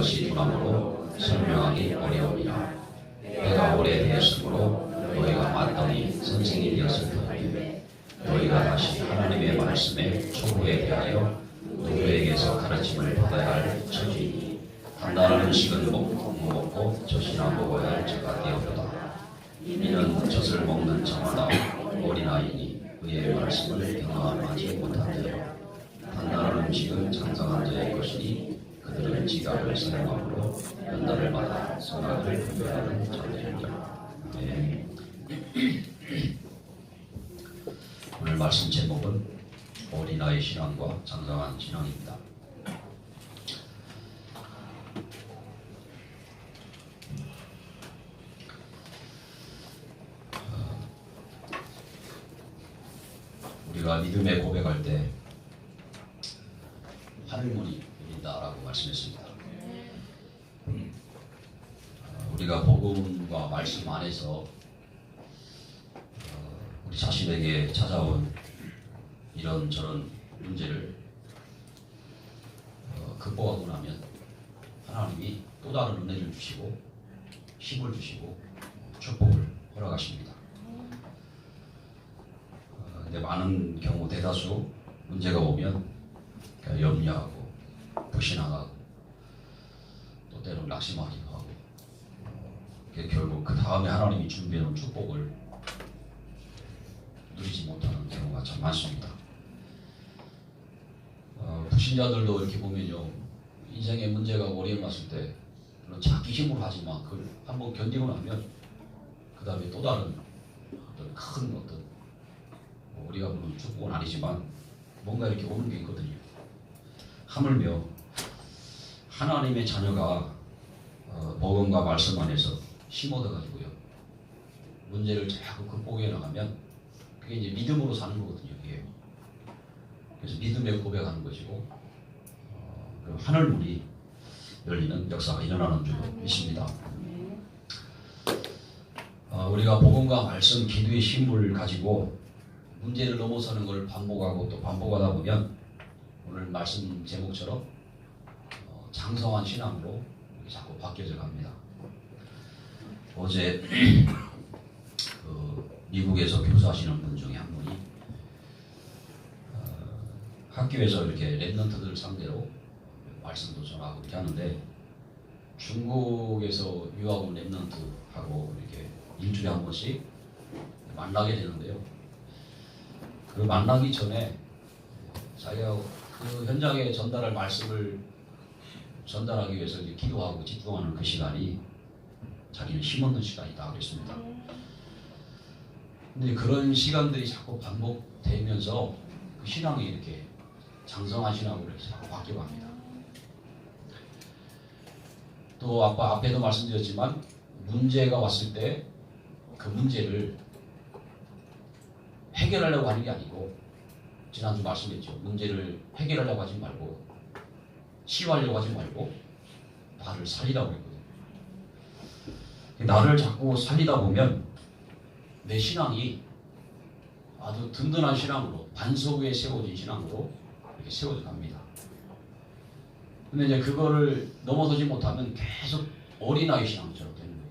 것이 두나무로 설명하기 어려우니라. 내가 오래되었으므로 너희가 맞더니 선생님이었을 터인데 너희가 다시 하나님의 말씀의 초보에 대하여 누구에게서 가르침을 받아야 할 처지니 단단한 음식은 먹고 젖이나 먹어야 할 자가 되었도다. 이는 젖을 먹는 자마다 어린아이니 의의 말씀을 경험하지 못한대요. 단단한 음식은 장성한 자의 것이니 그들은 지각을 사용함으로 연단을 받아 선악을 분별하는 자들이니라. 네. 오늘 말씀 제목은 어린아이 신앙과 장성한 신앙입니다. 우리가 믿음의 고백할 때 하늘문이 열린다라고 말씀했습니다. 우리가 복음과 말씀 안에서 우리 자신에게 찾아온 이런저런 문제를 극복하고 나면 하나님이 또 다른 은혜를 주시고 힘을 주시고 축복을 허락하십니다. 근데 많은 경우 대다수 문제가 오면 염려하고 불신하고 또 때로는 낙심하기도 하고 결국 그 다음에 하나님이 준비해놓은 축복을 누리지 못하는 경우가 참 많습니다. 불신자들도 이렇게 보면요, 인생의 문제가 어려움 왔을 때 자기 힘으로 하지만 그걸 한번 견디고 나면 그 다음에 또 다른 어떤 큰 어떤 우리가 물론 축복은 아니지만 뭔가 이렇게 오는 게 있거든요. 하물며 하나님의 자녀가 복음과 말씀 안에서 심어둬가지고요, 문제를 자꾸 극복해 나가면 그게 이제 믿음으로 사는 거거든요. 이게. 그래서 믿음의 고백하는 것이고 하늘문이 열리는 역사가 일어나는 줄 믿습니다. 우리가 복음과 말씀, 기도의 힘을 가지고 문제를 넘어서는 걸 반복하고 또 반복하다 보면 오늘 말씀 제목처럼 장성한 신앙으로 자꾸 바뀌어져 갑니다. 어제 미국에서 교사하시는 분 중에 한 분이 학교에서 이렇게 랩런트들 상대로 말씀도 전하고 이렇게 하는데 중국에서 유학 온 랩런트하고 이렇게 일주일에 한 번씩 만나게 되는데요. 그 만나기 전에 자기가 그 현장에 전달할 말씀을 전달하기 위해서 이제 기도하고 집중하는 그 시간이 자기는 힘없는 시간이다 그랬습니다. 근데 그런 시간들이 자꾸 반복되면서 그 신앙이 이렇게 장성한 신앙으로 이렇게 자꾸 바뀌어갑니다. 또 아까 앞에도 말씀드렸지만 문제가 왔을 때 그 문제를 해결하려고 하는 게 아니고, 지난주 말씀했죠. 문제를 해결하려고 하지 말고 치유하려고 하지 말고 나를 살리라고 했거든요. 나를 자꾸 살리다 보면 내 신앙이 아주 든든한 신앙으로, 반석 위에 세워진 신앙으로 이렇게 세워져 갑니다. 근데 이제 그거를 넘어서지 못하면 계속 어린아이 신앙처럼 되는 거예요.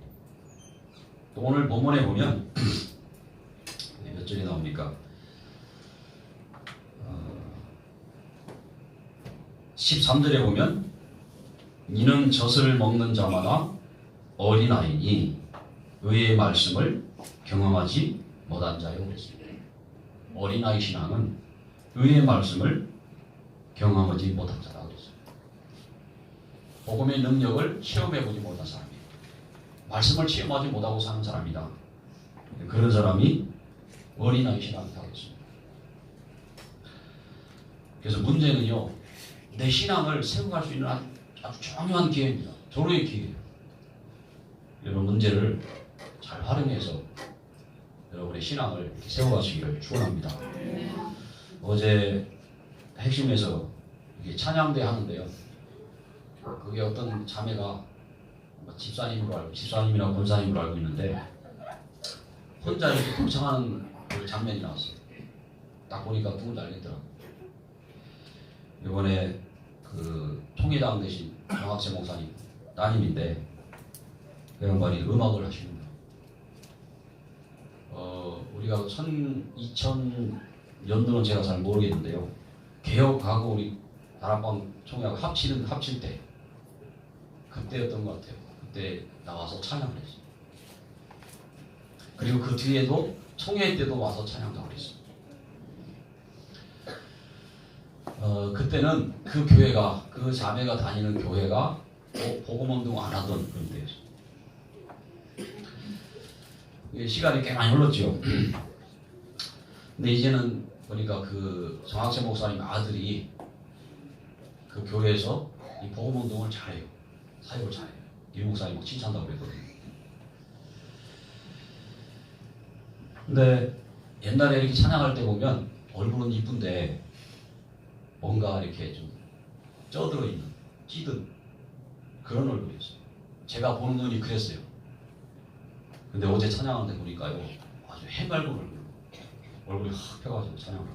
또 오늘 본문에 보면 몇 절이 나옵니까? 13절에 보면 이는 젖을 먹는 자마다 어린아이니 의의 말씀을 경험하지 못한 자요 그랬습니다. 어린아이 신앙은 의의 말씀을 경험하지 못한 자다 그랬어요. 복음의 능력을 체험해보지 못한 사람이에요. 말씀을 체험하지 못하고 사는 사람이다. 그런 사람이 어린아이 신앙이라고 했습니다. 그래서 문제는요, 내 신앙을 세워갈 수 있는 아주 중요한 기회입니다. 절호의 기회예요. 이런 문제를 잘 활용해서 여러분의 신앙을 이렇게 세워가시기를 축원합니다. 어제 핵심에서 이게 찬양대 하는데요. 그게 어떤 자매가 집사님이라고 권사님으로 알고 있는데 혼자 이렇게 동창하는 그 장면이 나왔어요. 딱 보니까 누군지 알겠더라고요. 이번에 그 총회장 되신 정학재 목사님 따님인데 그 양반이 음악을 하시는 거예요. 우리가 2000년도는 제가 잘 모르겠는데요. 개혁하고 우리 다락방 총회하고 합칠 때 그때였던 것 같아요. 그때 나와서 찬양을 했어요. 그리고 그 뒤에도 총회 때도 와서 찬양을 했어요. 그때는 그 교회가, 그 자매가 다니는 교회가 복음운동 안 하던 그런 때였어요. 시간이 꽤 많이 흘렀죠. 근데 이제는 보니까 그 정학재 목사님 아들이 그 교회에서 이 복음운동을 잘해요. 사역을 잘해요. 이 목사님 막 칭찬한다고 그랬거든요. 근데 옛날에 이렇게 찬양할 때 보면 얼굴은 이쁜데 뭔가 이렇게 좀 쪄들어 있는, 찌든 그런 얼굴이었어요. 제가 보는 눈이 그랬어요. 근데 어제 찬양하는데 보니까요, 아주 해맑은 얼굴이 확 펴가지고 찬양을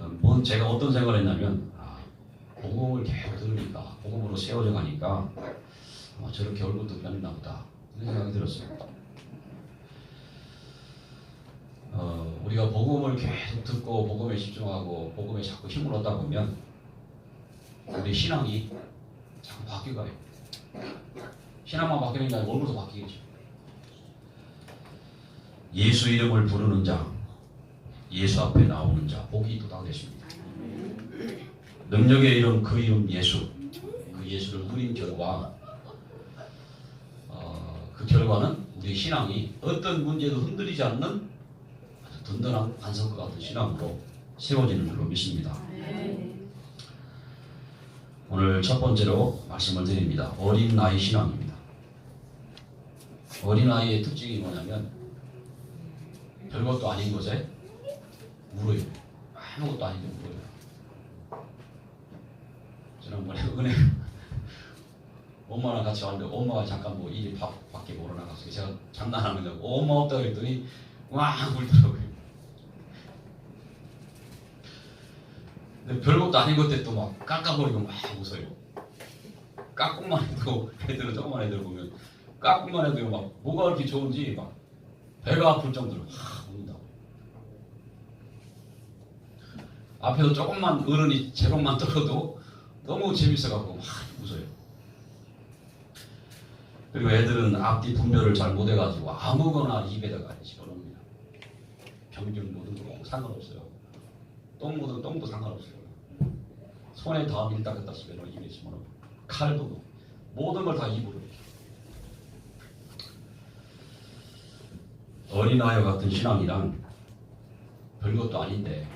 하더라고요. 제가 어떤 생각을 했냐면, 복음을 계속 들으니까, 복음으로 세워져 가니까 저렇게 얼굴도 변했나 보다 이런 생각이 들었어요. 우리가 복음을 계속 듣고 복음에 집중하고 복음에 자꾸 힘을 얻다 보면 우리 신앙이 자꾸 바뀌어가요. 신앙만 바뀌는 게 아니라 얼굴도 바뀌겠죠. 예수 이름을 부르는 자, 예수 앞에 나오는 자, 복이 도달됐습니다. 능력의 이름, 그 이름 예수, 그 예수를 누린 결과 그 결과는 우리 신앙이 어떤 문제도 흔들리지 않는 아주 든든한 반석과 같은 신앙으로 세워지는 줄로 믿습니다. 오늘 첫 번째로 말씀을 드립니다. 어린 나이 신앙입니다. 어린 아이의 특징이 뭐냐면 별것도 아닌 것에 물어요. 아무것도 아닌데 물어요. 지난번에 은행 엄마랑 같이 왔는데 엄마가 잠깐 뭐 일이 밖에 보러 나가서 제가 장난하는 거고 엄마 없다 그랬더니 와 울더라고요. 근데 별것도 아닌 것들 또 막 깎아버리고 막 웃어요. 깎고만 해도 애들은 조그만 애들 보면 깎고만 해도 막 뭐가 그렇게 좋은지 막 배가 아플 정도로 막 웃는다고. 앞에서 조금만 어른이 제목만 떨어도 너무 재밌어갖고 막 웃어요. 그리고 애들은 앞뒤 분별을 잘 못해가지고 아무거나 입에다가 집어넣습니다. 병균 묻은 거 상관없어요. 똥 묻은 똥도 상관없어요. 손에 다 밀다 겠다 쓰면 입에 집어넣고 칼도 모든 걸 다 입으로. 어린아이와 같은 신앙이란 별것도 아닌데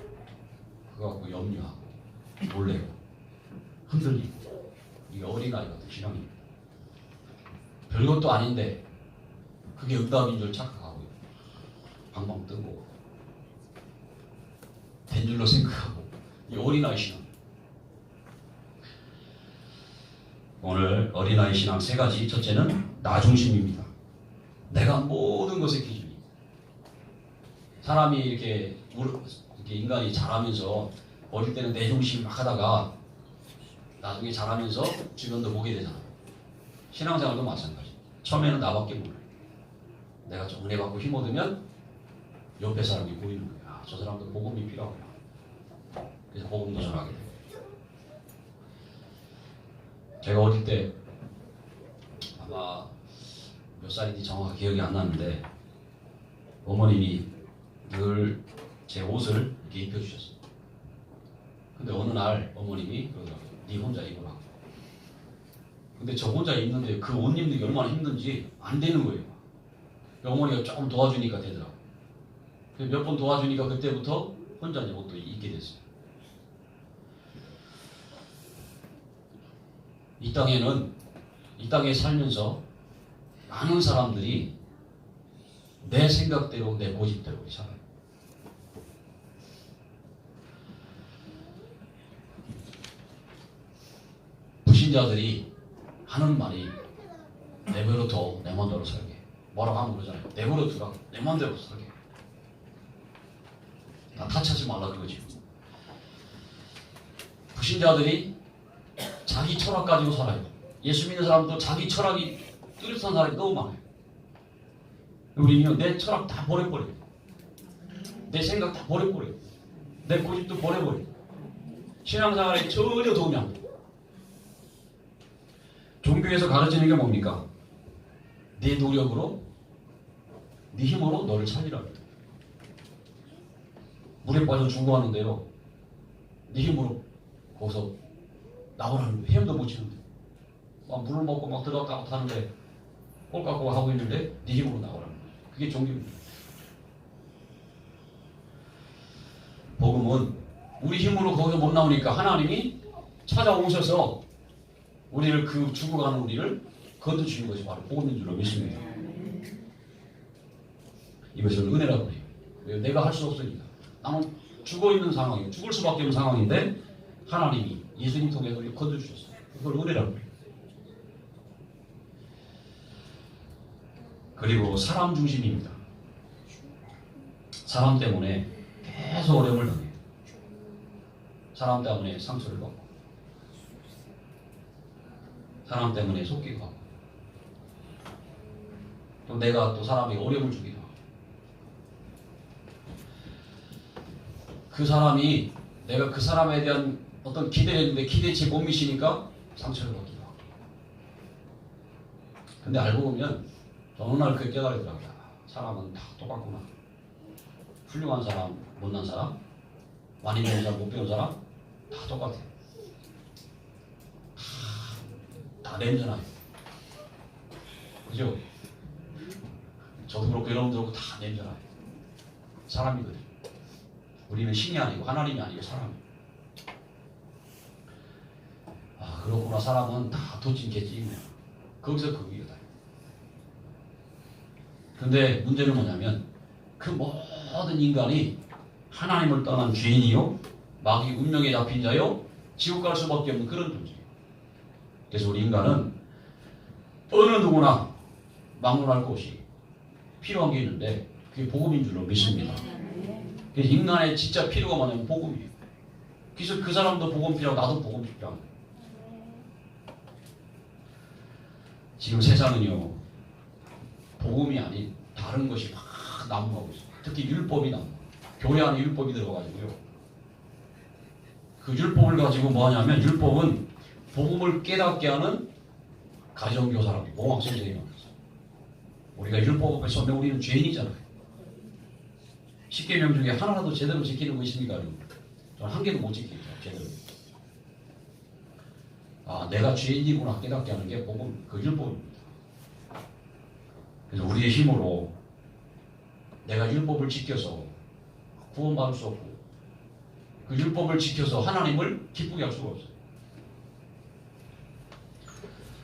그거 갖고 염려하고 놀래고 흔들리고 이게 어린아이 같은 신앙입니다. 별것도 아닌데 그게 응답인 줄 착각하고 방방 뜨고 된 줄로 생각하고 이 어린아이 신앙. 오늘 어린아이 신앙 세 가지. 첫째는 나 중심입니다. 내가 모든 것의 기준이. 사람이 이렇게 인간이 자라면서 어릴 때는 내 중심 막 하다가 나중에 자라면서 주변도 보게 되잖아요. 신앙생활도 마찬가지. 처음에는 나밖에 몰라요. 내가 좀 은혜 받고 힘 얻으면 옆에 사람이 보이는 거예요. 아, 저 사람도 복음이 필요하구나. 그래서 복음도 전하게 돼요. 제가 어릴 때 아마 몇 살인지 정확하게 기억이 안 나는데 어머님이 늘 제 옷을 이렇게 입혀주셨어요. 근데 어느 날 어머님이 그러더라고요. 네 혼자 입으라고. 근데 저 혼자 입는데 그 옷 입는 게 얼마나 힘든지 안 되는 거예요. 어머니가 조금 도와주니까 되더라고요. 몇 번 도와주니까 그때부터 혼자 이제 옷도 입게 됐어요. 이 땅에 살면서 많은 사람들이 내 생각대로 내 고집대로 살아요. 불신자들이 하는 말이 내버려 둬, 내 맘대로 살게. 뭐라고 하면 그러잖아요. 내버려 두라, 내 맘대로 살게. 나 타치하지 말라 그거지. 불신자들이 자기 철학 가지고 살아요. 예수 믿는 사람도 자기 철학이 뚜렷한 사람이 너무 많아요. 우리는 내 철학 다 버려버려요. 내 생각 다 버려버려요. 내 고집도 버려버려요. 신앙생활에 전혀 도움이 안 돼요. 종교에서 가르치는 게 뭡니까? 네 노력으로, 네 힘으로 너를 살리라. 물에 빠져 죽어가는데요. 네 힘으로 거기서 나오라는 거예요. 헤엄도 못 치는데. 막 물을 먹고 막 들어갔다 하는데 꼴 깎고 하고 있는데 네 힘으로 나오라는 거예요. 그게 종교입니다. 복음은 우리 힘으로 거기서 못 나오니까 하나님이 찾아오셔서 우리를 그 죽어가는 우리를 건져주는 것이 바로 복음인 줄로 믿습니다. 이것을 은혜라고 해요. 왜? 내가 할 수 없으니까. 나는 죽어있는 상황이에요. 죽을 수밖에 없는 상황인데 하나님이 예수님 통해서 우리를 건져주셨어요. 그걸 은혜라고 해요. 그리고 사람 중심입니다. 사람 때문에 계속 어려움을 당해요. 사람 때문에 상처를 받고 사람 때문에 속기도 하고 또 내가 또 사람에게 어려움을 주기도 하고 그 사람이 내가 그 사람에 대한 어떤 기대를 했는데 기대치 못 미치니까 상처를 받기도 하고 근데 알고 보면 어느 날 그게 깨달으더라고요. 사람은 다 똑같구나. 훌륭한 사람, 못난 사람, 많이 배운 사람, 못 배운 사람 다 똑같아요. 다 냄새나요. 그죠? 저도 그렇고 여러분도 그렇고 다 냄새나요. 사람이거든요. 우리는 신이 아니고 하나님이 아니고 사람이에요. 아 그렇구나. 사람은 다 도찐 개찐이네요. 거기서 거기다. 근데 문제는 뭐냐면 그 모든 인간이 하나님을 떠난 죄인이요 마귀 운명에 잡힌 자요 지옥 갈 수밖에 없는 그런 존재예요. 그래서 우리 인간은 어느 누구나 막론할 곳이 필요한 게 있는데 그게 복음인 줄로 믿습니다. 그래서 인간의 진짜 필요가 뭐냐면 복음이에요. 그래서 그 사람도 복음 필요하고 나도 복음 필요한 거예요. 지금 세상은요 복음이 아닌 다른 것이 막 난무하고 있어요. 특히 율법이 난무. 교회 안에 율법이 들어가지고요. 그 율법을 가지고 뭐 하냐면 율법은 복음을 깨닫게 하는 가정교사라고 몽학선생님이 말했어요. 우리가 율법 앞에 서면 우리는 죄인이잖아요. 10계명 중에 하나라도 제대로 지키는 거 있습니까? 저는 한 개도 못 지키죠. 제대로. 아 내가 죄인이구나 깨닫게 하는 게 복음 그 율법입니다. 그래서 우리의 힘으로 내가 율법을 지켜서 구원받을 수 없고 그 율법을 지켜서 하나님을 기쁘게 할 수가 없어요.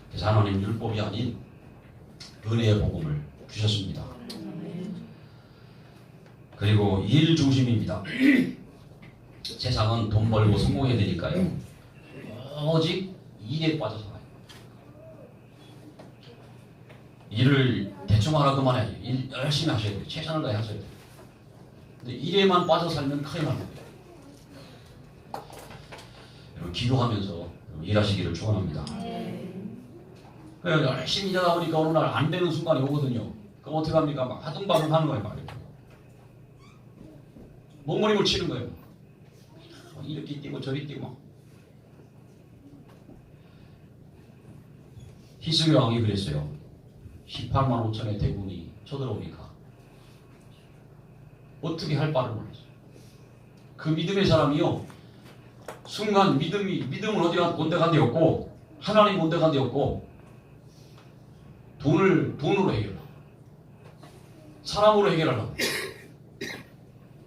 그래서 하나님 율법이 아닌 은혜의 복음을 주셨습니다. 그리고 일 중심입니다. 세상은 돈 벌고 성공해야 되니까요. 오직 일에 빠져 살아요. 일을 대충 하라 그만해야지. 일 열심히 하셔야 돼요. 최선을 다해 하셔야 돼요. 근데 일에만 빠져 살면 큰일 납니다. 여러분 기도하면서 일하시기를 축원합니다. 열심히 일하다 보니까 어느 날 안 되는 순간이 오거든요. 그럼 어떻게 합니까? 막 하등바등 하는 거예요. 막 몸부림을 치는 거예요. 이렇게 뛰고 저리 뛰고 히스기 왕이 그랬어요. 18만 5천의 대군이 쳐들어오니까 어떻게 할 바를 몰랐어요. 그 믿음의 사람이요 순간 믿음은 어디가 온데간 데 없고 하나님 온데간 데 없고 돈으로 해결하고 사람으로 해결하려고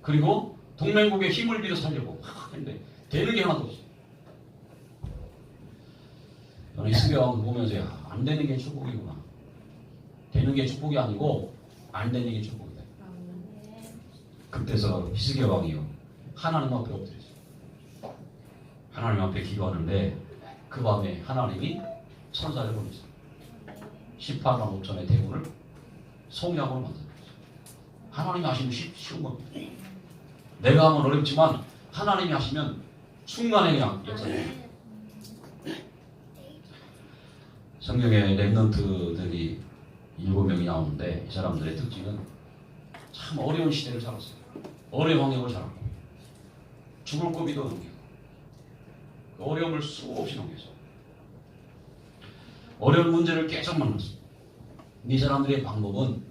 그리고 동맹국의 힘을 빌어 살려고 근데 되는 게 하나도 없어요. 저는 히스기 왕을 보면서 안 되는 게 축복이구나. 되는 게 축복이 아니고 안 되는 게 축복이다. 그때서 히스기 왕이요 하나님 앞에 엎드렸어요. 하나님 앞에 기도하는데 그 밤에 하나님이 천사를 보냈어요. 18만 5천의 대군을 송약으로 만들었어요. 하나님이 하시면 쉬운 겁니다. 내가 하면 어렵지만 하나님이 하시면 순간에 그냥 역사적이에요. 성경에 렘넌트들이 7명이 나오는데 이 사람들의 특징은 참 어려운 시대를 살았어요. 어려운 환경을 살았고 죽을 고비도 넘기고 어려움을 수없이 넘겨서 어려운 문제를 계속 만났어요. 이 사람들의 방법은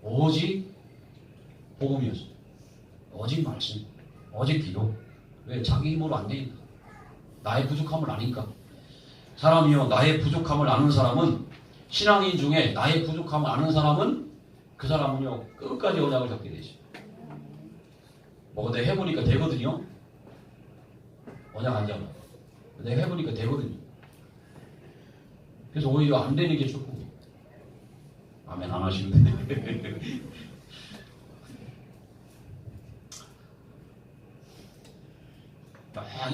오직 복음이었어요. 오직 말씀, 오직 기도. 왜? 자기 힘으로 안 되니까. 나의 부족함을 아니까. 사람이요, 나의 부족함을 아는 사람은, 신앙인 중에 나의 부족함을 아는 사람은 그 사람은요 끝까지 언약을 잡게 되죠. 뭐 내가 해보니까 되거든요. 언약 안 잡아. 내가 해보니까 되거든요. 그래서 오히려 안 되는 게 좋고. 아멘 안 하시는데.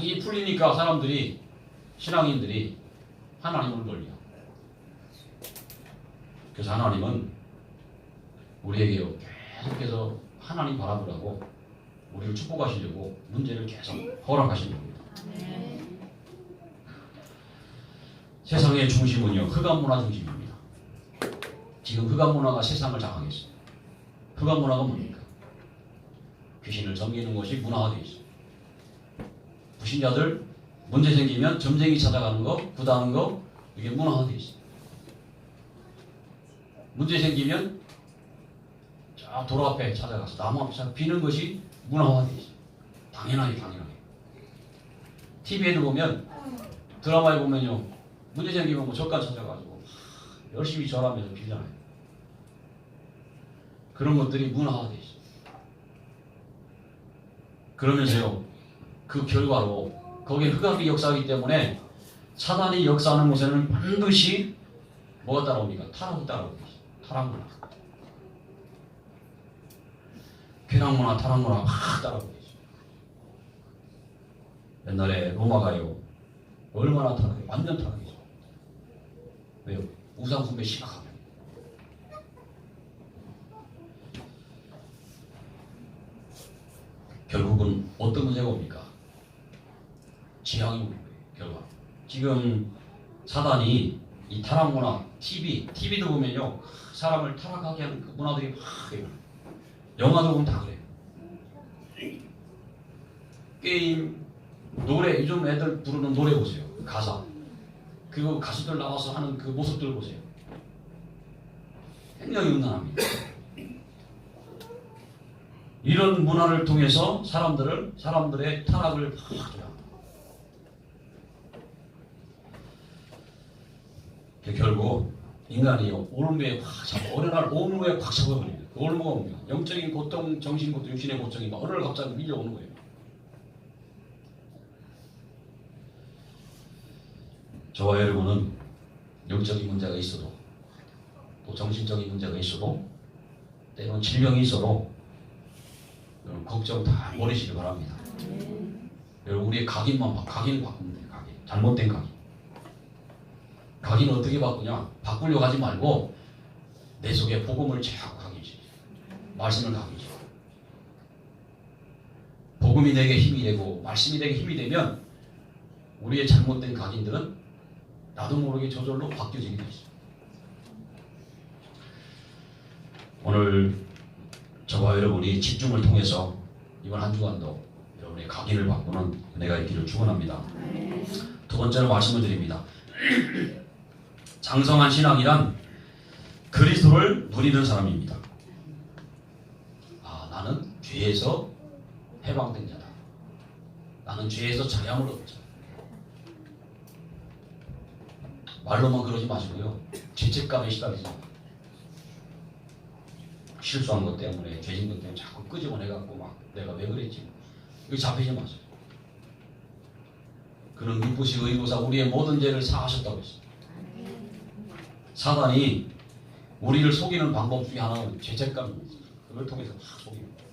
이 풀리니까 사람들이, 신앙인들이 하나님을 돌려. 그래서 하나님은 우리에게 계속해서 하나님 바라보라고 우리를 축복하시려고 문제를 계속 허락하시는 겁니다. 세상의 중심은요 흑암 문화 중심입니다. 지금 흑암 문화가 세상을 장악했어요. 흑암 문화가 뭡니까? 귀신을 섬기는 것이 문화화되어 있어요. 불신자들 문제 생기면 점쟁이 찾아가는 거, 구다는 거, 이게 문화화되어 있어요. 문제 생기면 저 도로 앞에 찾아가서 나무 앞에 찾아 비는 것이 문화화되어 있어요. 당연하게. TV에도 보면, 드라마에 보면요, 문제 생기면 뭐 젓갈 찾아가지고 열심히 절하면서 빌잖아요. 그런 것들이 문화화되어 있어요. 그러면서요, 그 결과로 거기에 흑암이 역사하기 때문에 사단이 역사하는 곳에는 반드시 뭐가 따라옵니까? 타락이 따라오고 있어요. 타락문화. 쾌락문화, 타락문화 막 따라오고 있어요. 옛날에 로마가요. 얼마나 타락해요? 완전 타락이죠. 왜요? 우상숭배 심각하게. 결국은 어떤 문제가 옵니까? 지향이 오는 거예요. 결과. 지금 사단이 이 타락문화, TV도 보면요. 사람을 타락하게 하는 그 문화들이 막 일어나요. 영화도 보면 다 그래요. 게임, 노래, 요즘 애들 부르는 노래 보세요. 가사. 그 가수들 나와서 하는 그 모습들 보세요. 굉장히 음란합니다. 이런 문화를 통해서 사람들의 타락을 막 줘요. 결국 인간이요 올무에 확 잡아 어느 날 올무에 확 잡아버립니다. 그 올무가 뭡니까? 영적인 고통, 정신 고통, 육신의 고통이 막 어느 날 갑자기 밀려오는 거예요. 저와 여러분은 영적인 문제가 있어도 또 정신적인 문제가 있어도 때로는 질병이 있어도 여러분 걱정 다 버리시기 바랍니다. 여러분 우리의 각인을 바꾸면 돼요. 각인. 잘못된 각인. 각인을 어떻게 바꾸냐? 바꾸려고 하지 말고 내 속에 복음을 자꾸 각인시켜. 말씀을 각인시켜. 복음이 내게 힘이 되고 말씀이 내게 힘이 되면 우리의 잘못된 각인들은 나도 모르게 저절로 바뀌어지게 돼 있어요. 오늘 저와 여러분이 집중을 통해서 이번 한 주간도 여러분의 각인을 바꾸는 은혜가 있기를 축원합니다. 두 번째로 말씀을 드립니다. 장성한 신앙이란 그리스도를 누리는 사람입니다. 나는 죄에서 해방된 자다. 나는 죄에서 자유함을 얻은 자다. 말로만 그러지 마시고요. 죄책감에 시달리지 마세요. 실수한 것 때문에, 죄진 것 때문에 자꾸 끄집어내갖고 막 내가 왜 그랬지? 이거 잡히지 마세요. 그는 미쁘시 의로사 우리의 모든 죄를 사하셨다고 했어요. 사단이 우리를 속이는 방법 중에 하나는 죄책감입니다. 그걸 통해서 막 속입니다.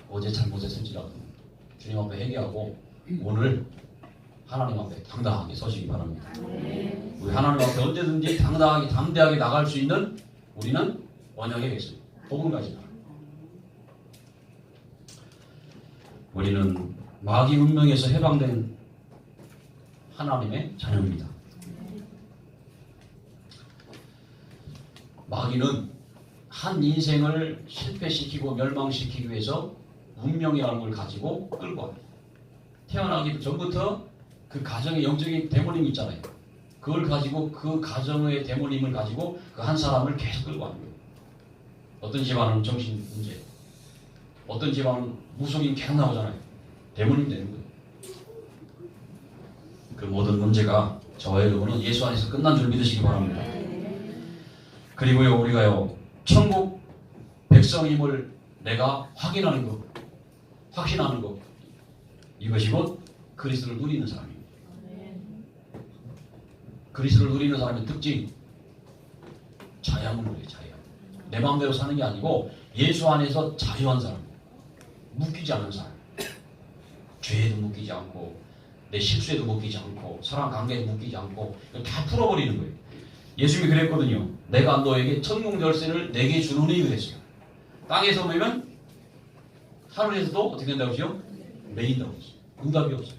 어제 잘못했을지라도 주님 앞에 회개하고 오늘 하나님 앞에 당당하게 서시기 바랍니다. 우리 하나님 앞에 언제든지 당당하게 담대하게 나갈 수 있는 우리는 언약에 있습니다. 복음 가지라. 우리는 마귀 운명에서 해방된 하나님의 자녀입니다. 마귀는 한 인생을 실패시키고 멸망시키기 위해서 운명의 arm을 가지고 끌고 와요. 태어나기 전부터 그 가정의 영적인 데모님이 있잖아요. 그걸 가지고 그 가정의 데모님을 가지고 그 한 사람을 계속 끌고 가는 거예요. 어떤 집안은 정신 문제, 어떤 집안은 무속인 계속 나오잖아요. 데모님 되는 거예요. 그 모든 문제가 저와 여러분은 예수 안에서 끝난 줄 믿으시기 바랍니다. 그리고요, 우리가요, 천국 백성임을 내가 확인하는 것, 확신하는 것, 이것이 곧 그리스도를 누리는 사람입니다. 그리스도를 누리는 사람의 특징, 자유함을 누려요. 자유. 내 마음대로 사는 게 아니고 예수 안에서 자유한 사람, 묶이지 않는 사람, 죄에도 묶이지 않고 내 실수에도 묶이지 않고 사람 관계에도 묶이지 않고 다 풀어버리는 거예요. 예수님이 그랬거든요. 내가 너에게 천국 열쇠를 내게 주노니 그랬어요. 땅에서 보면 하늘에서도 어떻게 된다고 하죠? 매인다고 했어요. 응답이 없어요.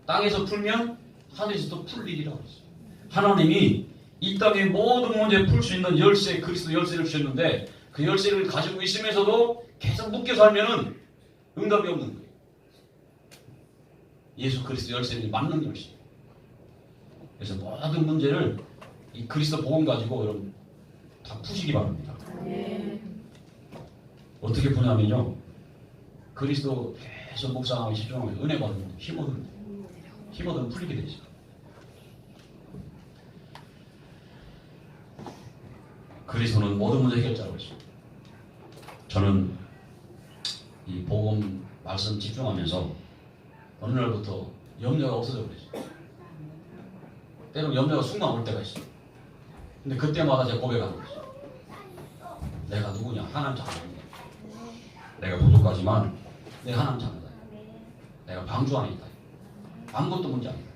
땅에서 풀면 하늘에서도 풀 일이라고 했어요. 하나님이 이 땅의 모든 문제 풀 수 있는 열쇠, 그리스도 열쇠를 주셨는데 그 열쇠를 가지고 있으면서도 계속 묶여 살면은 응답이 없는 거예요. 예수 그리스도 열쇠는 맞는 열쇠. 그래서 모든 문제를 이 그리스도 복음 가지고 여러분 다 푸시기 바랍니다. 어떻게 푸냐면요, 그리스도 계속 묵상하고 집중하면 은혜 받으면 힘얻으면 풀리게 되죠. 그리스도는 모든 문제 해결자라고 했어요. 저는 이 복음 말씀 집중하면서 어느 날부터 염려가 없어져 버렸어요. 때로는 염려가 순간 올 때가 있어요. 근데 그때마다 제가 고백하는 거죠. 내가 누구냐? 하나님 자녀입니다. 내가 부족하지만 내가 하나님 자녀다. 내가 방주 안에 있다. 아무것도 문제 아니다.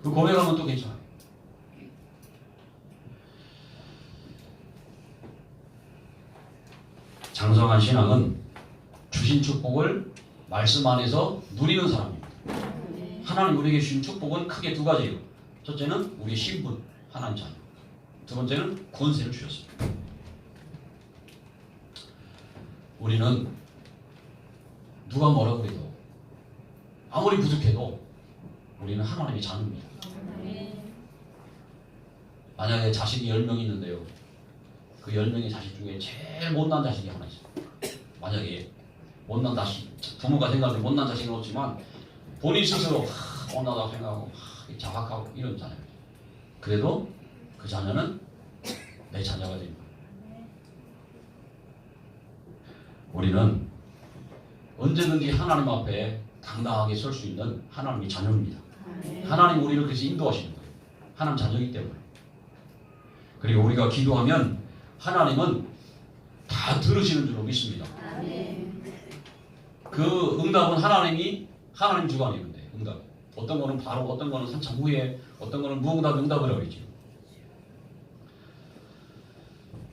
그 고백하면 또 괜찮아요. 장성한 신앙은 주신 축복을 말씀 안에서 누리는 사람입니다. 하나님 우리에게 주신 축복은 크게 두 가지예요. 첫째는 우리의 신분, 하나님 자녀. 두 번째는 권세를 주셨습니다. 우리는 누가 뭐라고 해도 아무리 부족해도 우리는 하나님의 자녀입니다. 만약에 자식이 10명 있는데요, 그 10명의 자식 중에 제일 못난 자식이 하나 있어요. 만약에 못난 자식, 부모가 생각할 때 못난 자식은 없지만 본인 스스로 못나다고 생각하고 자학하고 이런 자녀. 그래도 그 자녀는 내 자녀가 됩니다. 우리는 언제든지 하나님 앞에 당당하게 설 수 있는 하나님의 자녀입니다. 하나님 우리를 그래서 인도하시는 거예요. 하나님 자녀이기 때문에. 그리고 우리가 기도하면 하나님은 다 들으시는 줄로 믿습니다. 그 응답은 하나님 주관이는데 응답. 어떤 거는 바로, 어떤 거는 한참 후에, 어떤 거는 무응답 응답이라고 했죠.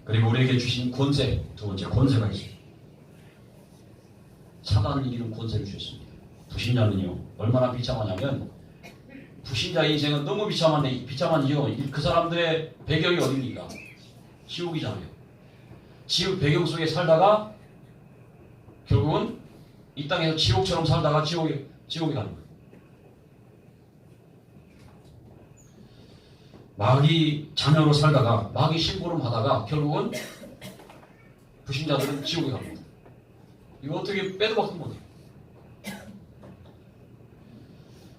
그리고 우리에게 주신 권세, 두 번째 권세가 있어요. 사단을 이기는 권세를 주셨습니다. 불신자는요, 얼마나 비참하냐면 불신자의 인생은 너무 비참한 이유, 그 사람들의 배경이 어디입니까? 지옥이잖아요. 지옥 배경 속에 살다가 결국은 이 땅에서 지옥처럼 살다가 지옥에 가는 거예요. 마귀 자녀로 살다가 마귀 심부름 하다가 결국은 불신자들은 지옥에 갑니다. 이거 어떻게 빼도 박도 못해요.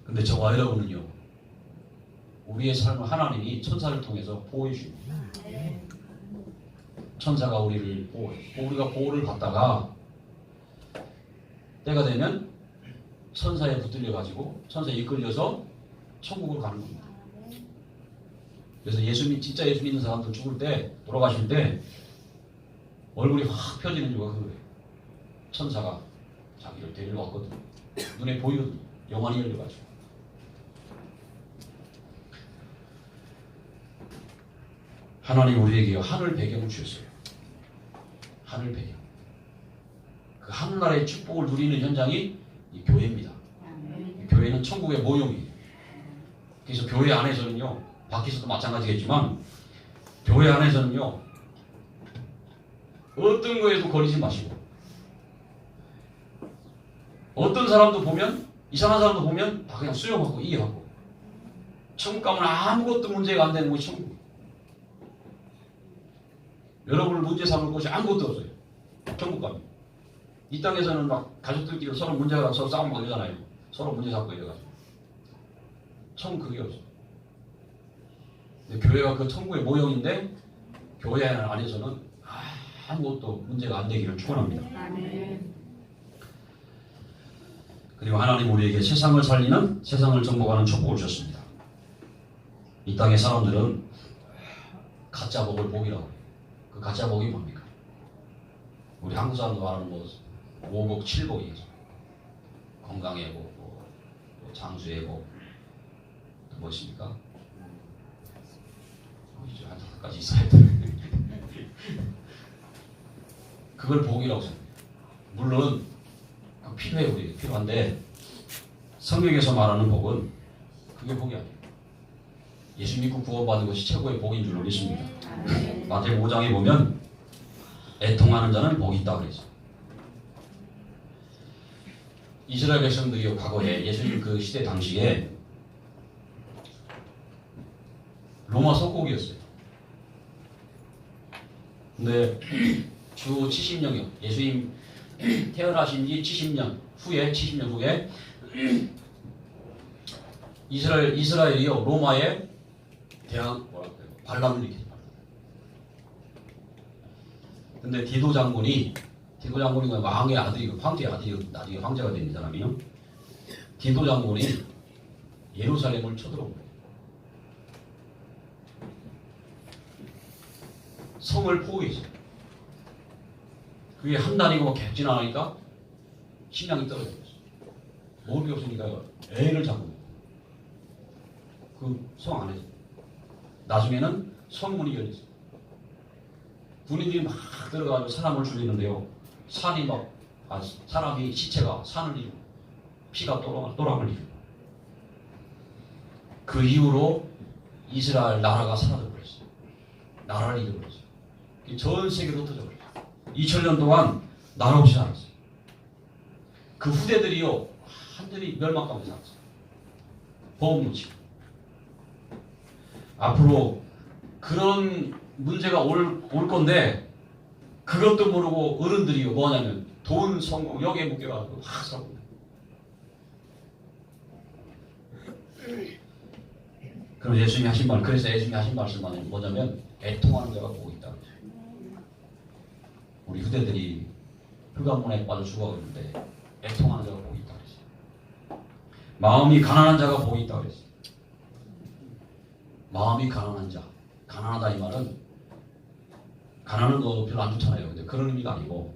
근데 저와 여러분은요, 우리의 삶을 하나님이 천사를 통해서 보호해 주십니다. 천사가 우리를 보호해요. 우리가 보호를 받다가 때가 되면 천사에 붙들려 가지고 천사에 이끌려서 천국으로 가는 겁니다. 그래서 진짜 예수 믿는 사람들 죽을 때, 돌아가실 때 얼굴이 확 펴지는 이유가 그거예요. 천사가 자기를 데리러 왔거든요. 눈에 보이거든요. 영안이 열려가지고. 하나님 우리에게 하늘 배경을 주셨어요. 하늘 배경. 그 그 하늘나라의 축복을 누리는 현장이 이 교회입니다. 이 교회는 천국의 모형이에요. 그래서 교회 안에서는요, 밖에서도 마찬가지겠지만 교회 안에서는요, 어떤 거에도 걸리지 마시고, 어떤 사람도 보면, 이상한 사람도 보면 다 그냥 수용하고 이해하고, 천국 가면 아무것도 문제가 안 되는 곳이 천국. 여러분을 문제 삼을 곳이 아무것도 없어요. 천국 가면. 이 땅에서는 막 가족들끼리 서로 문제가 나서 싸움 막 이러잖아요. 서로 문제 삼고 이래가지고. 천국 그게 없어요. 근데 교회가 그 천국의 모형인데, 교회 안에서는 아무것도 문제가 안 되기를 축원합니다. 그리고 하나님 우리에게 세상을 살리는, 세상을 정복하는 축복을 주셨습니다. 이 땅의 사람들은 가짜 복을 복이라고 해요. 그 가짜 복이 뭡니까? 우리 한국 사람도 말하는 뭐 5복 7복이죠. 건강의 복, 또 장수의 복, 또 무엇입니까? 이제 한 5가지 있어야 돼. 그걸 복이라고 생각해요. 물론 필요해요. 우리 필요한데 성경에서 말하는 복은 그게 복이 아니에요. 예수 믿고 구원받은 것이 최고의 복인 줄로 믿습니다. 마태복음 5장에 보면 애통하는 자는 복이 있다 그랬어요. 이스라엘 백성들이 과거에 예수님 그 시대 당시에 로마 속국이었어요. 근데 주 70년이요. 예수님 태어나신 지 70년 후에 이스라엘이요 로마에 반란을 일으켰어요. 근데 디도 장군이 왕의 아들이고 황제의 아들이고 나중에 황제가 된 사람이요. 디도 장군이 예루살렘을 쳐들어온 거예요. 성을 포위했어요. 그게 한 달이고 계속 지나가니까 식량이 떨어졌어요. 먹을 게 없으니까 애를 잡고 그 성 안에서 나중에는 성문이 열렸어요. 군인들이 막 들어가서 사람을 죽이는데요. 산이 막 사람이 시체가 산을 이루고 피가 또랑을 이루고 그 이후로 이스라엘 나라가 사라져버렸어요. 나라를 잃어버렸어요. 전 세계로 흩어져버렸어요. 2000년 동안 나라 없이 살았어요. 그 후대들이요 완전히 멸망 가운데 살았어요. 보험 놓치고. 앞으로 그런 문제가 올 건데 그것도 모르고 어른들이요 뭐냐면 돈, 성공, 여기에 묶여가지고 확 살고. 그럼 예수님이 하신 말, 그래서 예수님이 하신 말씀은 뭐냐면 애통하는 자가 보고 있다. 우리 후대들이 흑암문에 빠져 죽어가는데 애통하는 자가 복이 있다 그랬어요. 마음이 가난한 자가 복이 있다 그랬어요. 마음이 가난한 자, 가난하다 이 말은 가난은 너 별로 안 좋잖아요. 근데 그런 의미가 아니고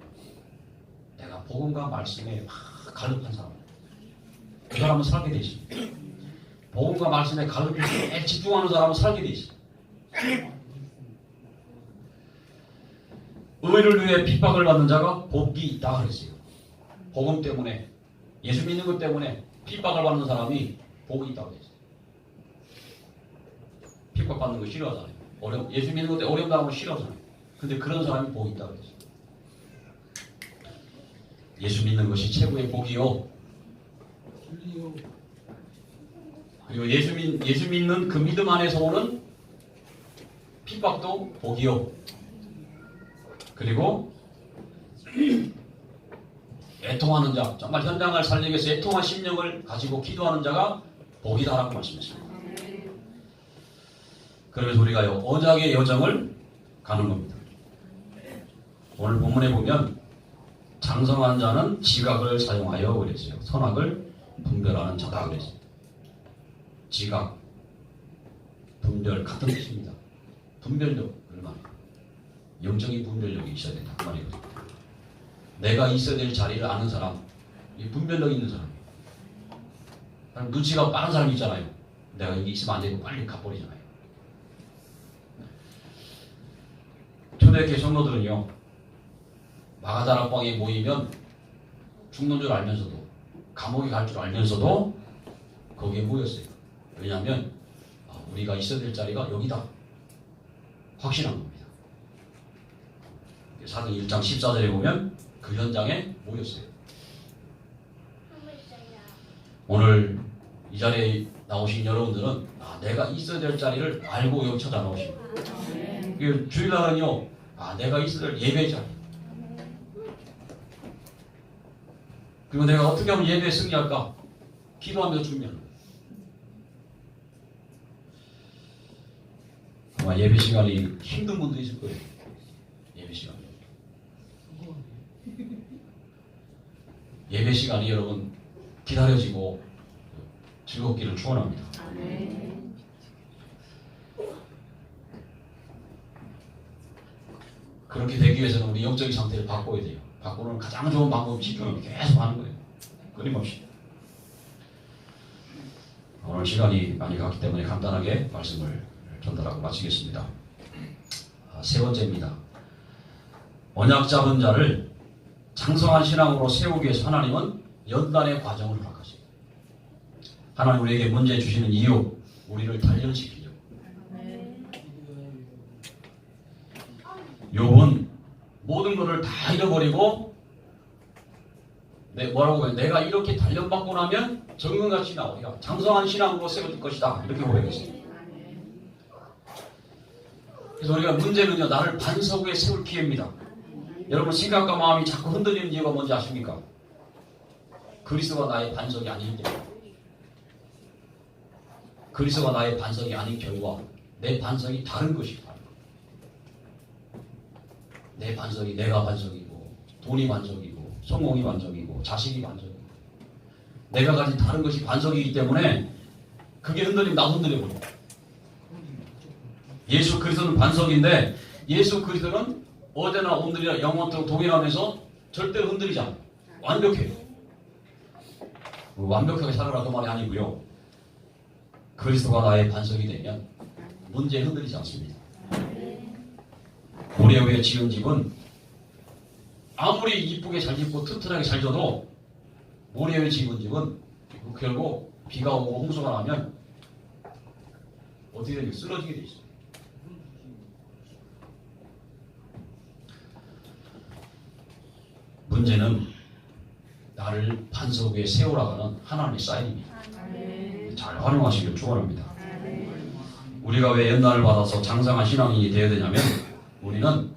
내가 복음과 말씀에 막 갈급한 사람, 그 사람은 살게 돼 있습니다. 복음과 말씀에 갈급해서 집중하는 사람은 살게 돼 있어요. 의를 위해 핍박을 받는 자가 복이 있다 그랬어요. 복음 때문에, 예수 믿는 것 때문에 핍박을 받는 사람이 복이 있다고 그랬어요. 핍박받는 거 싫어하잖아요. 예수 믿는 것 때문에 어려움 당하면 싫어하잖아요. 근데 그런 사람이 복이 있다고 그랬어요. 예수 믿는 것이 최고의 복이요. 그리고 예수 믿는 그 믿음 안에서 오는 핍박도 복이요. 그리고 애통하는 자, 정말 현장을 살리기 위해서 애통한 심령을 가지고 기도하는 자가 복이다라고 말씀했습니다. 그러면서 우리가요 언약의 여정을 가는 겁니다. 오늘 본문에 보면 장성한 자는 지각을 사용하여 그랬어요. 선악을 분별하는 자다 그랬어요. 지각, 분별 같은 뜻입니다. 분별력 얼마나 영적인 분별력이 있어야 된다 그 말이거든요. 내가 있어야 될 자리를 아는 사람, 이 분별력 있는 사람이에요. 눈치가 빠른 사람이 있잖아요. 내가 여기 있으면 안 되고 빨리 가버리잖아요. 초대교회 성도들은요 마가다락방에 모이면 죽는 줄 알면서도 감옥에 갈 줄 알면서도 거기에 모였어요. 왜냐하면 우리가 있어야 될 자리가 여기다 확신한 겁니다. 사도행 1장 14절에 보면 그 현장에 모였어요. 오늘 이 자리에 나오신 여러분들은 내가 있어야 될 자리를 알고 여기 찾아나오신 거예요. 주일날은요, 내가 있어야 될 예배 자리. 그리고 내가 어떻게 하면 예배에 승리할까? 기도하면서 준비하는 거예요. 아마 예배 시간이 힘든 분도 있을 거예요. 예배 시간이. 예배 시간이 여러분 기다려지고 즐겁기를 축원합니다. 그렇게 되기 위해서는 우리 영적인 상태를 바꿔야 돼요. 바꾸는 가장 좋은 방법은 집중을 계속 하는 거예요. 끊임없이. 오늘 시간이 많이 갔기 때문에 간단하게 말씀을 전달하고 마치겠습니다. 세 번째입니다. 언약 잡은 자를 장성한 신앙으로 세우기 위해서 하나님은 연단의 과정을 허락하세요. 하나님 우리에게 문제 주시는 이유, 우리를 단련시키려고. 욥은 모든 것을 다 잃어버리고 내가 이렇게 단련받고 나면 정금같이 우리가 장성한 신앙으로 세워질 것이다. 이렇게 고백했어요. 그래서 우리가 문제는요, 나를 반석 위에 세울 기회입니다. 여러분 생각과 마음이 자꾸 흔들리는 이유가 뭔지 아십니까? 그리스도가 나의 반석이 아닐 때, 그리스도가 나의 반석이 아닌 결과 내 반석이 다른 것이 바로 내 반석이 내가 반석이고 돈이 반석이고 성공이 반석이고 자식이 반석이고 내가 가진 다른 것이 반석이기 때문에 그게 흔들리면 나도 흔들려버려. 예수 그리스도는 반석인데 예수 그리스도는 어제나 오늘이나 영원토록 동일하면서 절대로 흔들리지 않아요. 완벽해요. 완벽하게 살아라 그 말이 아니고요. 그리스도가 나의 반석이 되면 문제에 흔들리지 않습니다. 모래 위에 지은 집은 아무리 이쁘게 잘 짓고 튼튼하게 잘 져도 모래 위에 지은 집은 결국 비가 오고 홍수가 나면 어떻게 되냐 쓰러지게 돼 있어요. 문제는 나를 반석 위에 세우라가는 하나님의 사인입니다. 잘 활용하시길 축원합니다. 우리가 왜 연단을 받아서 장성한 신앙인이 되어야 되냐면 우리는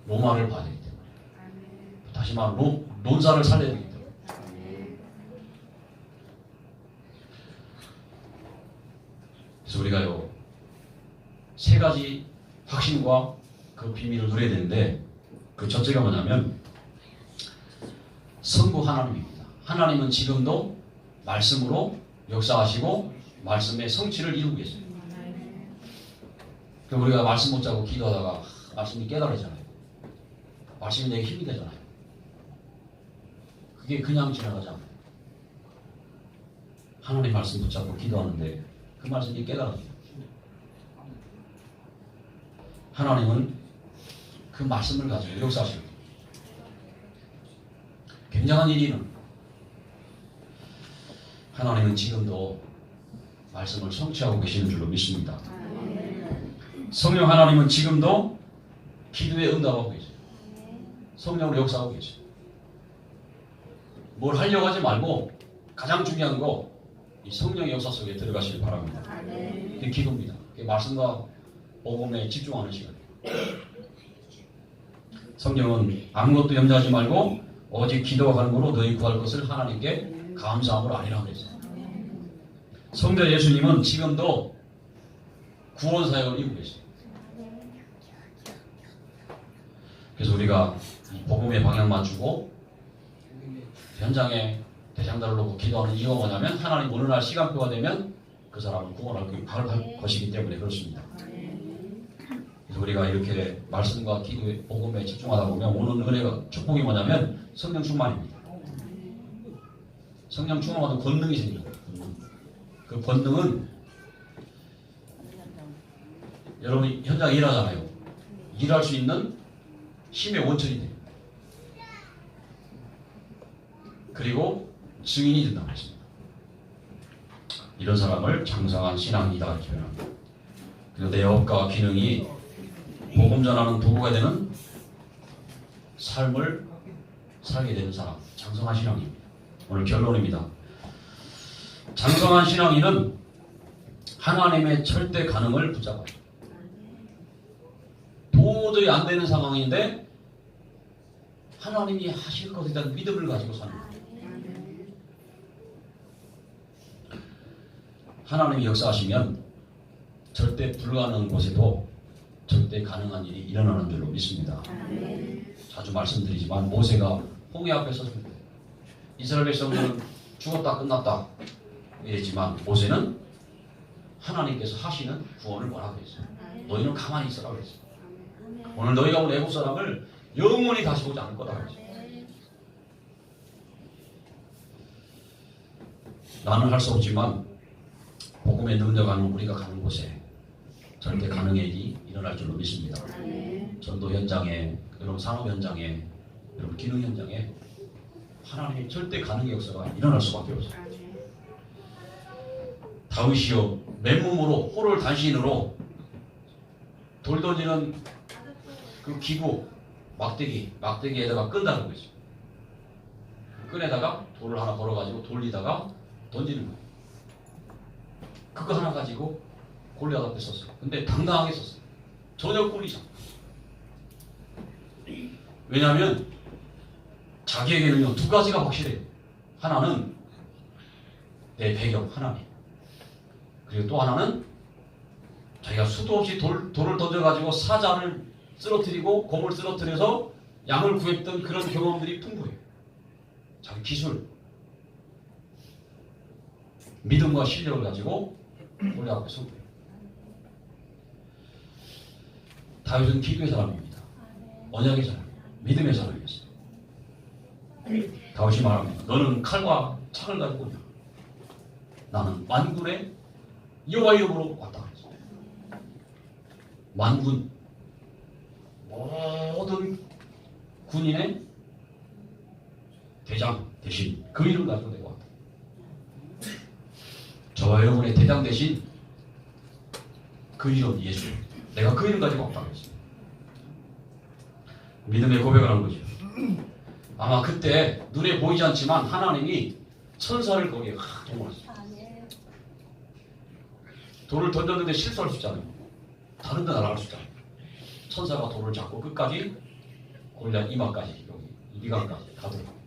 로마를 봐야 되기 때문에 다시 말하면 논사를 살려야 되기 때문에 그래서 우리가요 세 가지 확신과 그 비밀을 누려야 되는데 그 첫째가 뭐냐면 성부 하나님입니다. 하나님은 지금도 말씀으로 역사하시고 말씀의 성취를 이루고 계세요. 그럼 우리가 말씀 못 잡고 기도하다가 말씀이 깨달아지잖아요. 말씀이 내게 힘이 되잖아요. 그게 그냥 지나가지 않아요. 하나님 말씀 붙잡고 기도하는데 그 말씀이 깨달아져요. 하나님은 그 말씀을 가지고 역사하시고 굉장한 일이는 하나님은 지금도 말씀을 성취하고 계시는 줄로 믿습니다. 성령 하나님은 지금도 기도에 응답하고 계세요. 성령으로 역사하고 계세요. 뭘 하려고 하지 말고 가장 중요한 거 이 성령의 역사 속에 들어가시길 바랍니다. 이게 기도입니다. 말씀과 복음에 집중하는 시간. 성령은 아무것도 염려하지 말고 오직 기도와 간구로 너희 구할 것을 하나님께 감사함으로 아니라 그랬어요. 성자 예수님은 지금도 구원 사역을 이루고 계세요. 그래서 우리가 이 복음의 방향 맞추고 현장에 대장단을 놓고 기도하는 이유가 뭐냐면 하나님 어느 날 시간표가 되면 그 사람을 구원할 것이기 때문에 그렇습니다. 그래서 우리가 이렇게 말씀과 기도의 복음에 집중하다 보면 오는 은혜가 축복이 뭐냐면 성령 충만입니다. 성령 충만하면 권능이 생겨요. 그 권능은 여러분이 현장에 일하잖아요. 일할 수 있는 힘의 원천이 돼요. 그리고 증인이 된다고 했습니다. 이런 사람을 장성한 신앙이다 이렇게 표현합니다. 그리고 내 업과 기능이 복음 전하는 도구가 되는 삶을 살게 되는 사람, 장성한 신앙입니다. 오늘 결론입니다. 장성한 신앙인은 하나님의 절대 가능을 붙잡아요. 도저히 안 되는 상황인데 하나님이 하실 것에 대한 믿음을 가지고 사는 거예요. 하나님이 역사하시면 절대 불가능한 곳에도 절대 가능한 일이 일어나는 줄로 믿습니다. 자주 말씀드리지만 모세가 홍해 앞에 섰을 때 이스라엘 백성들은 죽었다 끝났다 이랬지만 모세는 하나님께서 하시는 구원을 뭐라고 했어요? 너희는 가만히 있으라고 했어요. 오늘 너희가 본 애국 사람을 영원히 다시 보지 않을 거라고 했어요. 나는 할 수 없지만 복음에 능력하는 우리가 가는 곳에 절대 가능의 일이 일어날 줄로 믿습니다. 전도 현장에, 여러분 산업 현장에, 여러분 기능 현장에 하나님의 절대 가능의 역사가 일어날 수밖에 없어요. 다윗이요 맨몸으로 호를 단신으로 돌 던지는 그 기구 막대기에다가 끈다는 거죠. 그 끈에다가 돌을 하나 걸어가지고 돌리다가 던지는 거예요. 그거 하나 가지고 골리앗 앞에 섰어요. 근데 당당하게 섰어요. 전혀 꿀리지 않고. 왜냐하면 자기에게는요 두 가지가 확실해요. 하나는 내 배경 하나님, 그리고 또 하나는 자기가 수도 없이 돌을 던져가지고 사자를 쓰러뜨리고 곰을 쓰러뜨려서 양을 구했던 그런 경험들이 풍부해요. 자기 기술, 믿음과 실력을 가지고 골리앗 앞에 선 거예요. 다윗은 기도의 사람입니다. 언약의 사람입니다. 믿음의 사람이었어요. 다윗이 말합니다. 너는 칼과 창을 가지고 오냐? 나는 만군의 여호와 이름으로 왔다 그랬어요. 만군, 모든 군인의 대장 대신 그 이름 가지고 내가 왔다. 저와 여러분의 대장 대신 그 이름 예수, 내가 그 이름 가지고 왔다 그랬어요. 믿음의 고백을 하는 거죠. 아마 그때 눈에 보이지 않지만 하나님이 천사를 거기에 동원했어요. 돌을 던졌는데 실수할 수 있잖아요. 다른 데 날아갈 수 있잖아요. 천사가 돌을 잡고 끝까지 골리앗 이마까지 여기 미간까지 가더라고요.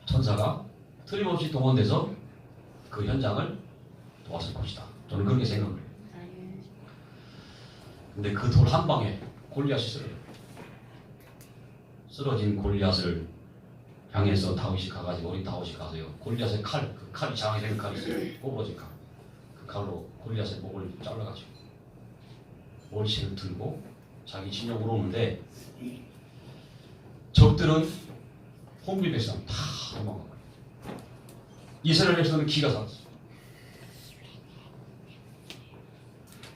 천사가 틀림없이 동원돼서 그 현장을 도왔을 것이다. 저는 그렇게 생각을 해요. 근데 그 돌 한 방에 골리앗이 쓰러져요. 쓰러진 골리앗을 향해서 다윗이 가가지고 어린 다윗이 가서요. 골리앗의 칼, 그 칼이 장에 생긴 칼이 있어요. 꼬부러진 칼. 그 칼로 골리앗의 목을 잘라가지고 mol치를 들고 자기 진영으로 오는데 적들은 홍비 백성 다 도망가요. 이스라엘 백성은 기가 살았어요.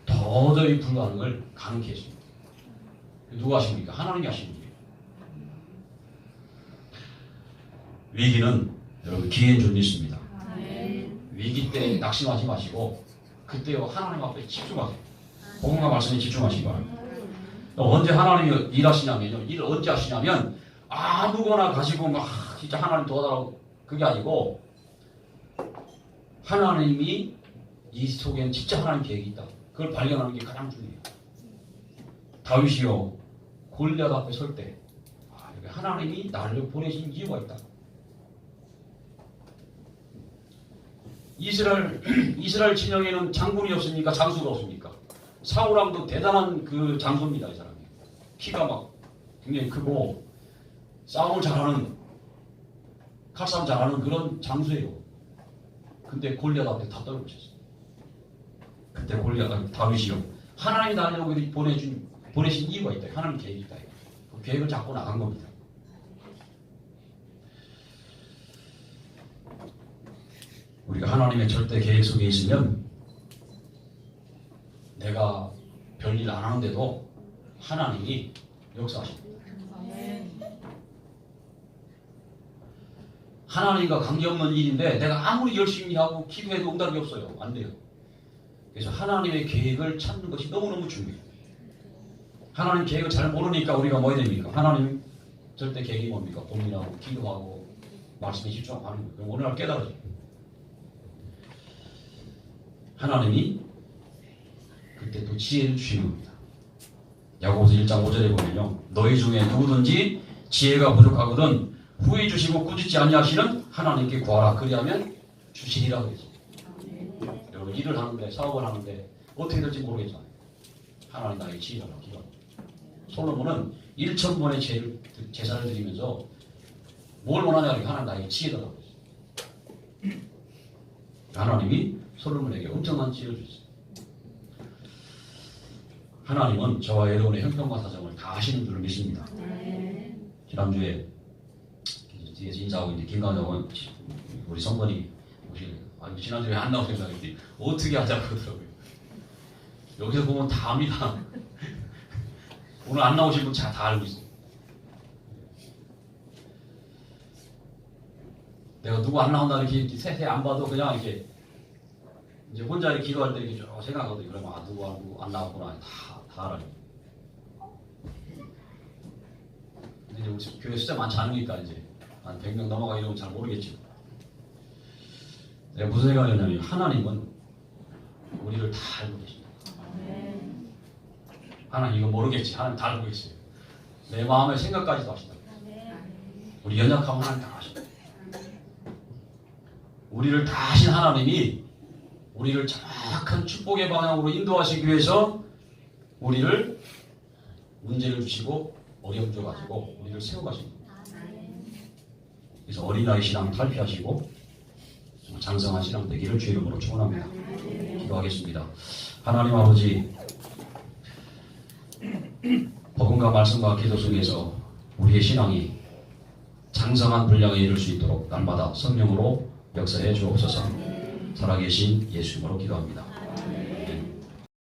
도저히 불가능을 가능케 했습니다. 누가 하십니까? 하나님이 하시는 일이에요. 위기는 여러분 기회인 줄 믿습니다. 위기 때 낙심하지 마시고 그때 하나님 앞에 집중하세요. 복음과 말씀에 집중하시기 바랍니다. 언제 하나님이 일하시냐면요. 일을 언제 하시냐면 아무거나 가지고 막 진짜 하나님 도와달라고 그게 아니고 하나님이 이 속에는 진짜 하나님 계획이 있다. 그걸 발견하는 게 가장 중요해요. 다윗이요 골리앗 앞에 설 때 하나님이 나를 보내신 이유가 있다. 이스라엘 진영에는 장군이 없습니까? 장수가 없습니까? 사울왕도 대단한 그 장수입니다. 이 사람이 키가 막 굉장히 크고 싸움을 잘하는 칼싸움 잘하는 그런 장수예요. 근데 골리앗 앞에 다 떨어졌어요. 그때 골리앗 다윗이요 하나님이 나를 여기 보내신 이유가 있다. 하나님 계획이 있다. 그 계획을 잡고 나간 겁니다. 우리가 하나님의 절대 계획 속에 있으면 내가 별일 안 하는데도 하나님이 역사하십니다. 하나님과 관계없는 일인데 내가 아무리 열심히 하고 기도해도 응답이 없어요. 안 돼요. 그래서 하나님의 계획을 찾는 것이 너무너무 중요해요. 하나님 계획을 잘 모르니까 우리가 뭐 해야 됩니까? 하나님 절대 계획이 뭡니까? 고민하고 기도하고 말씀에 집중하고 하는 거예요. 그럼 어느 날 깨달아져요. 하나님이 그때 또 지혜를 주시는 겁니다. 야고보서 1장 5절에 보면요. 너희 중에 누구든지 지혜가 부족하거든 후회 주시고 꾸짖지 아니하시는 하나님께 구하라. 그리하면 주시리라 그러죠. 여러분 일을 하는데 사업을 하는데 어떻게 될지 모르겠잖아요. 하나님 나에게 지혜를 기도합니다. 솔로몬은 1,000번의 제사를 드리면서 뭘 원하냐면 하나님 나에게 지혜달라고 했어요. 하나님이 솔로몬에게 엄청난 지혜를 주셨어요. 하나님은 저와 여러분의 형편과 사정을 다 아시는 줄을 믿습니다. 지난주에 뒤에서 인사하고 있는데 김강정은 우리 성건이 지난주에 안 나오신다고 했더니 어떻게 하자고 그러더라고요. 여기서 보면 다 압니다. 오늘 안 나오신 분 다 알고 있어요. 내가 누구 안 나온다 이렇게 세세 안 봐도 그냥 이렇게 이제 혼자 이렇게 기도할 때 이렇게 쭉 생각하거든요. 그러면 누구 안 나왔구나 다 알아요. 근데 이제 우리 교회 숫자 많지 않으니까 이제 한 100명 넘어가 이러면 잘 모르겠죠. 내가 무슨 생각이냐면 하나님은 우리를 다 알고 계십니다. 하나님 이거 모르겠지. 하나님 다 알고 계세요. 내 마음의 생각까지도 아신다. 우리 연약함은 하나님 다 아십니다. 우리를 다 아신 하나님이 우리를 정확한 축복의 방향으로 인도하시기 위해서 우리를 문제를 주시고 어려움 줘가지고 우리를 세워가십니다. 그래서 어린아이 신앙 탈피하시고 장성한 신앙 되기를 주의 이름으로 축원합니다. 기도하겠습니다. 하나님 아버지, 복음과 말씀과 기도 속에서 우리의 신앙이 장성한 분량에 이를 수 있도록 날마다 성령으로 역사해 주옵소서. 살아계신 예수 이름으로 기도합니다.